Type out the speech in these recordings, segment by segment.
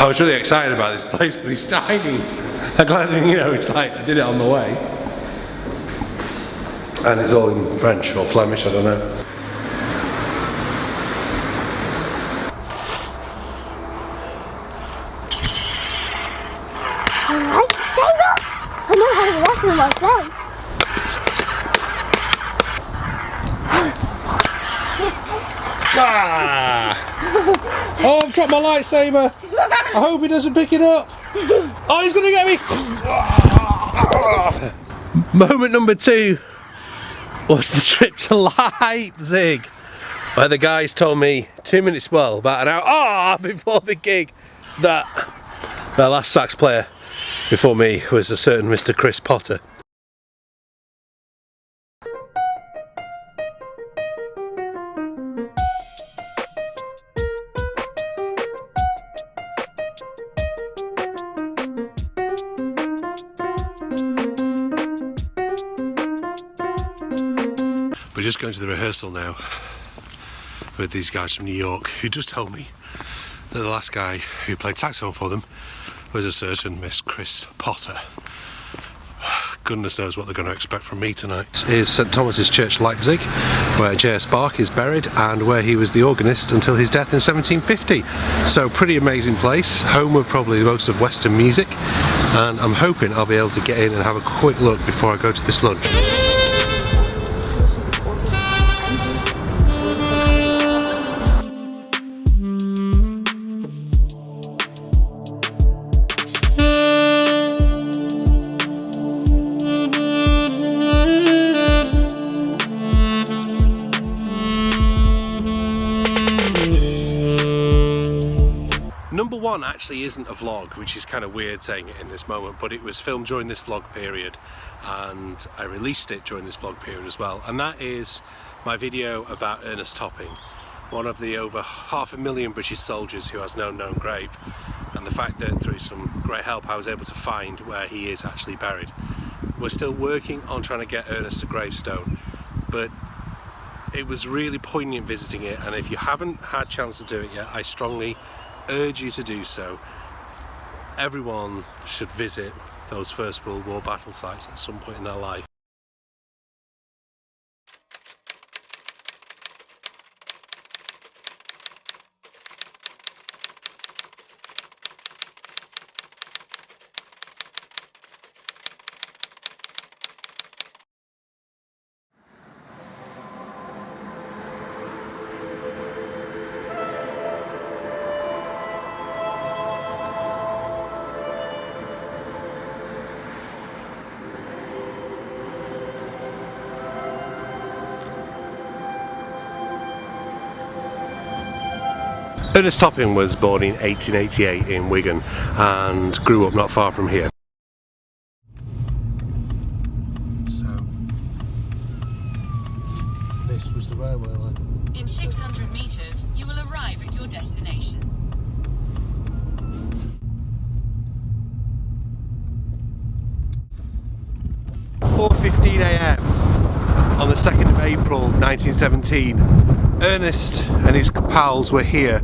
I was really excited about this place, but it's tiny. I'm glad, you know, it's like I did it on the way. And it's all in French or Flemish, I don't know. I know how to walk them like that. Ah! Oh, I've dropped my lightsaber. I hope he doesn't pick it up. Oh, he's gonna get me. Moment number 2 was the trip to Leipzig, where the guys told me 2 minutes, well, about an hour before the gig, that their last sax player before me was a certain Mr. Chris Potter. We're just going to the rehearsal now with these guys from New York, who just told me that the last guy who played saxophone for them was a certain Miss Chris Potter. Goodness knows what they're going to expect from me tonight. This is St Thomas's Church, Leipzig, where J.S. Bach is buried and where he was the organist until his death in 1750. So pretty amazing place, home of probably most of Western music, and I'm hoping I'll be able to get in and have a quick look before I go to this lunch. Number 1 actually isn't a vlog, which is kind of weird saying it in this moment, but it was filmed during this vlog period and I released it during this vlog period as well, and that is my video about Ernest Topping, one of the over 500,000 British soldiers who has no known grave, and the fact that through some great help I was able to find where he is actually buried. We're still working on trying to get Ernest a gravestone, but it was really poignant visiting it, and if you haven't had a chance to do it yet, I strongly urge you to do so. Everyone should visit those First World War battle sites at some point in their life. Ernest Topping was born in 1888 in Wigan and grew up not far from here. So, this was the railway line. In 600 metres, you will arrive at your destination. 4:15 AM on the 2nd of April 1917, Ernest and his pals were here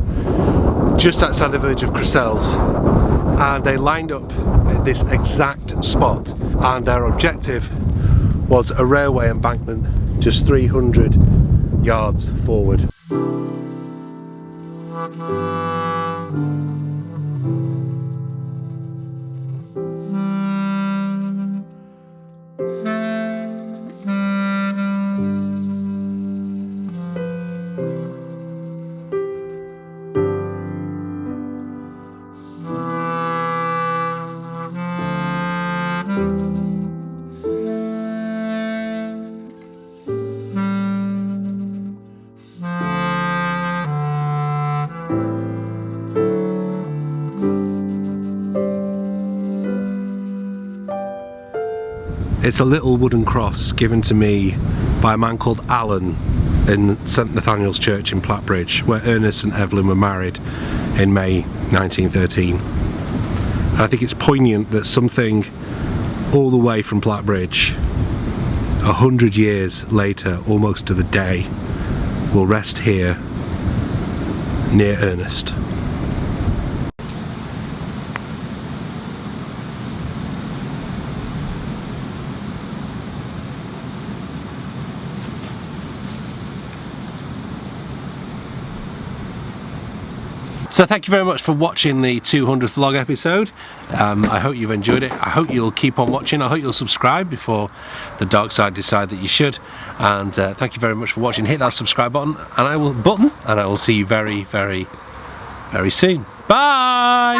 just outside the village of Cressels, and they lined up at this exact spot, and their objective was a railway embankment just 300 yards forward. It's a little wooden cross given to me by a man called Alan in St Nathaniel's Church in Plattbridge, where Ernest and Evelyn were married in May 1913. And I think it's poignant that something all the way from Plattbridge, 100 years later, almost to the day, will rest here near Ernest. So thank you very much for watching the 200th vlog episode. I hope you've enjoyed it. I hope you'll keep on watching. I hope you'll subscribe before the dark side decide that you should. And thank you very much for watching. Hit that subscribe button, and I will see you very, very, very soon. Bye.